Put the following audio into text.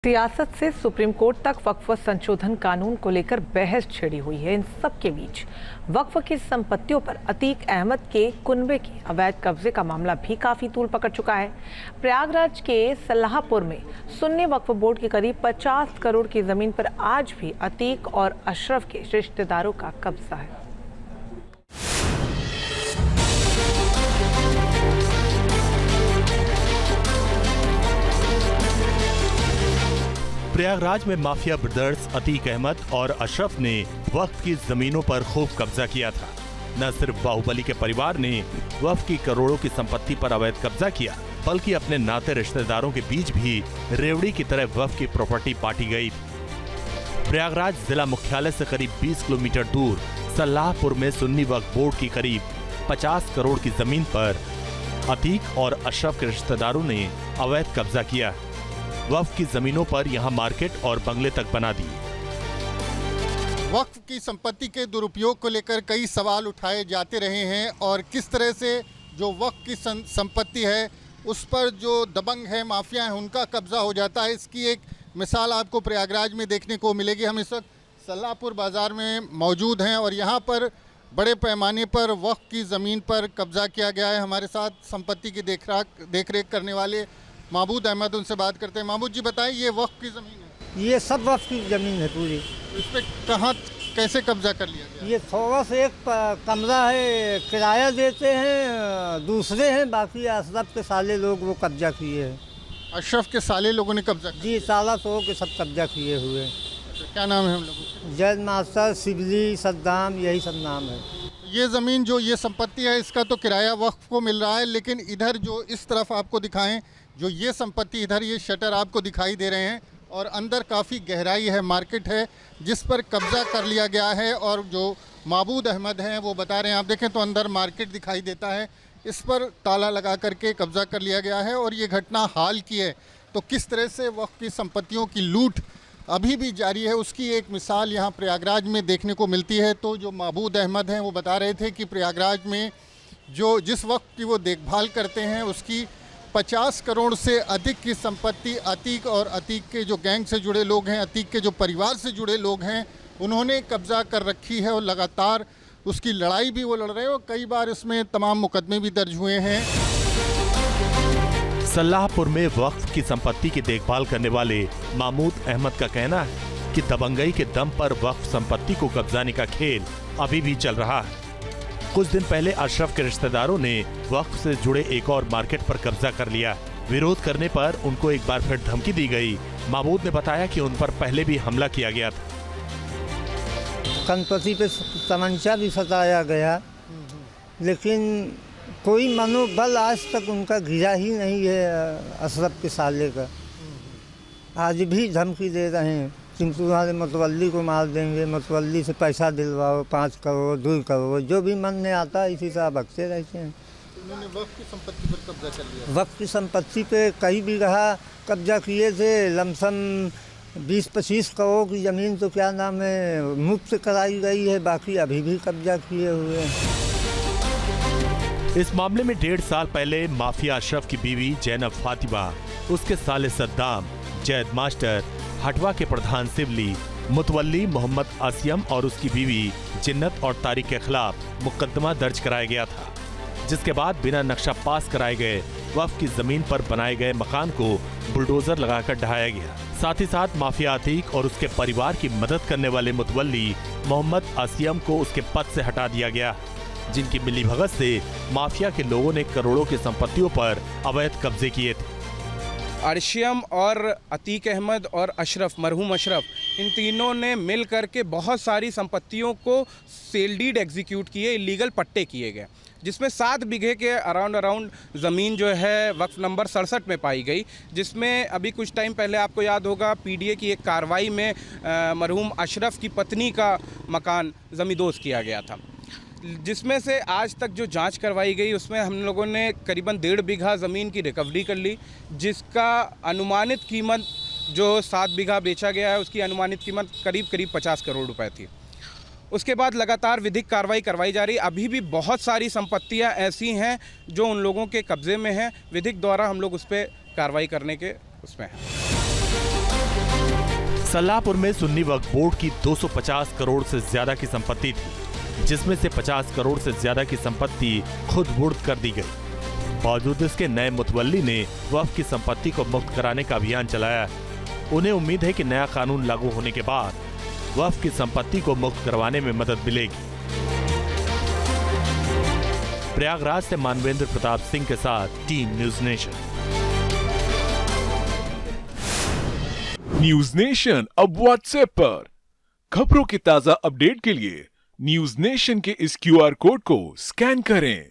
सियासत से supreme court तक वक्फ संशोधन कानून को लेकर बहस छिड़ी हुई है। इन सब के बीच वक्फ की संपत्तियों पर अतीक अहमद के कुनबे के अवैध कब्जे का मामला भी काफी तूल पकड़ चुका है। प्रयागराज के सल्लाहपुर में सुन्नी वक्फ बोर्ड के करीब 50 करोड़ की जमीन पर आज भी अतीक और अशरफ के रिश्तेदारों का कब्जा है। प्रयागराज में माफिया ब्रदर्स अतीक अहमद और अशरफ ने वक्फ की जमीनों पर खूब कब्जा किया था। न सिर्फ बाहुबली के परिवार ने वक्फ की करोड़ों की संपत्ति पर अवैध कब्जा किया, बल्कि अपने नाते रिश्तेदारों के बीच भी रेवड़ी की तरह वक्फ की प्रॉपर्टी बांटी गई। प्रयागराज जिला मुख्यालय से करीब 20 किलोमीटर दूर सल्लाहपुर में सुन्नी वक्फ बोर्ड की करीब 50 करोड़ की जमीन पर अतीक और अशरफ के रिश्तेदारों ने अवैध कब्जा किया। वक्फ की जमीनों पर यहां मार्केट और बंगले तक बना दिए। वक्फ की संपत्ति के दुरुपयोग को लेकर कई सवाल उठाए जाते रहे हैं और किस तरह से जो वक्फ की संपत्ति है उस पर जो दबंग है, माफिया है, उनका कब्जा हो जाता है। इसकी एक मिसाल आपको प्रयागराज में देखने को मिलेगी। हम इस वक्त सल्लाहपुर बाज़ार में मौजूद हैं और यहाँ पर बड़े पैमाने पर वक्फ की ज़मीन पर कब्जा किया गया है। हमारे साथ संपत्ति की देख रेख करने वाले महबूद अहमद, उनसे बात करते हैं। महबूद जी बताएं, ये वक्फ की ज़मीन है? ये सब वक्फ की ज़मीन है पूरी। इस पर कहाँ कैसे कब्जा कर लिया गया? ये थोड़ा सा एक कमरा है, किराया देते हैं, दूसरे हैं, बाकी अशरफ के साले लोग वो कब्जा किए हैं। अशरफ के साले लोगों ने कब्जा किया? जी, साला तो के सब कब्जा किए हुए। क्या नाम है हम लोगों? जैद मास्टर, शिबली, सद्दाम, यही सब नाम है। ये ज़मीन जो ये संपत्ति है इसका तो किराया वक्फ को मिल रहा है, लेकिन इधर जो इस तरफ आपको दिखाएं, जो ये संपत्ति इधर ये शटर आपको दिखाई दे रहे हैं और अंदर काफ़ी गहराई है, मार्केट है जिस पर कब्जा कर लिया गया है। और जो महबूद अहमद हैं वो बता रहे हैं, आप देखें तो अंदर मार्केट दिखाई देता है, इस पर ताला लगा करके कब्जा कर लिया गया है। और ये घटना हाल की है, तो किस तरह से वक्फ की संपत्तियों की लूट अभी भी जारी है उसकी एक मिसाल यहाँ प्रयागराज में देखने को मिलती है। तो जो महबूद अहमद हैं वो बता रहे थे कि प्रयागराज में जो जिस वक्त की वो देखभाल करते हैं उसकी 50 करोड़ से अधिक की संपत्ति अतीक और अतीक के जो गैंग से जुड़े लोग हैं, अतीक के जो परिवार से जुड़े लोग हैं, उन्होंने कब्जा कर रखी है और लगातार उसकी लड़ाई भी वो लड़ रहे हैं और कई बार इसमें तमाम मुकदमे भी दर्ज हुए हैं। सल्लाहपुर में वक्फ की संपत्ति की देखभाल करने वाले महमूद अहमद का कहना है कि दबंगई के दम पर वक्फ संपत्ति को कब्जाने का खेल अभी भी चल रहा है। कुछ दिन पहले अशरफ के रिश्तेदारों ने वक्फ से जुड़े एक और मार्केट पर कब्जा कर लिया। विरोध करने पर उनको एक बार फिर धमकी दी गई। महमूद ने बताया कि उन पर पहले भी हमला किया गया था। गणपति पे तमंचा भी सताया गया, लेकिन कोई मनोबल आज तक उनका गिरा ही नहीं है अशरफ के साले का। आज भी धमकी दे रहे हैं कि तुम्हारे मतवल्ली को मार देंगे, मतवल्ली से पैसा दिलवाओ, 5 करोड़ 2 करोड़, जो भी मन में आता है इसी तरह भगते रहते हैं। उन्होंने वक्फ की संपत्ति पर कब्जा कर लिया। वक्फ की संपत्ति पे कई बीघा कब्जा किए थे। लमसम 20-25 करोड़ की ज़मीन तो क्या नाम है मुफ्त कराई गई है, बाकी अभी भी कब्जा किए हुए हैं। इस मामले में 1.5 साल पहले माफिया अशरफ की बीवी जैनब फातिमा, उसके साले सद्दाम, जैद मास्टर, हटवा के प्रधान सिवली, मुतवल्ली मोहम्मद आसियम और उसकी बीवी जिन्नत और तारिक के खिलाफ मुकदमा दर्ज कराया गया था, जिसके बाद बिना नक्शा पास कराए गए वक्फ की जमीन पर बनाए गए मकान को बुलडोजर लगाकर ढहाया गया। साथ ही साथ माफिया अतीक और उसके परिवार की मदद करने वाले मुतवल्ली मोहम्मद आसियम को उसके पद से हटा दिया गया, जिनकी मिलीभगत से माफिया के लोगों ने करोड़ों की संपत्तियों पर अवैध कब्जे किए थे। अर्शियम और अतीक अहमद और अशरफ, मरहूम अशरफ, इन तीनों ने मिल करके बहुत सारी संपत्तियों को सेल डीड एग्जीक्यूट किए, इलीगल पट्टे किए गए, जिसमें 7 बीघे के अराउंड ज़मीन जो है वक्फ नंबर 67 में पाई गई, जिसमें अभी कुछ टाइम पहले आपको याद होगा पीडीए की एक कार्रवाई में मरहूम अशरफ की पत्नी का मकान ज़मींदोज़ किया गया था, जिसमें से आज तक जो जांच करवाई गई उसमें हम लोगों ने करीबन 1.5 बीघा ज़मीन की रिकवरी कर ली, जिसका अनुमानित कीमत जो 7 बीघा बेचा गया है उसकी अनुमानित कीमत करीब 50 करोड़ रुपए थी। उसके बाद लगातार विधिक कार्रवाई करवाई जा रही। अभी भी बहुत सारी संपत्तियां ऐसी हैं जो उन लोगों के कब्ज़े में हैं, विधिक द्वारा हम लोग उस पर कार्रवाई करने के उसमें हैं। सल्लाहपुर में सुन्नी वक्फ बोर्ड की 250 करोड़ से ज्यादा की संपत्ति थी, जिसमें से 50 करोड़ से ज्यादा की संपत्ति खुद बुर्द कर दी गई। बावजूद इसके नए मुतवल्ली ने वक्फ की संपत्ति को मुक्त कराने का अभियान चलाया है। उन्हें उम्मीद है कि नया कानून लागू होने के बाद वक्फ की संपत्ति को मुक्त करवाने में मदद मिलेगी। प्रयागराज से मानवेंद्र प्रताप सिंह के साथ team news nation. News nation अब व्हाट्सएप पर। खबरों के ताजा अपडेट के लिए न्यूज नेशन के इस QR कोड को स्कैन करें।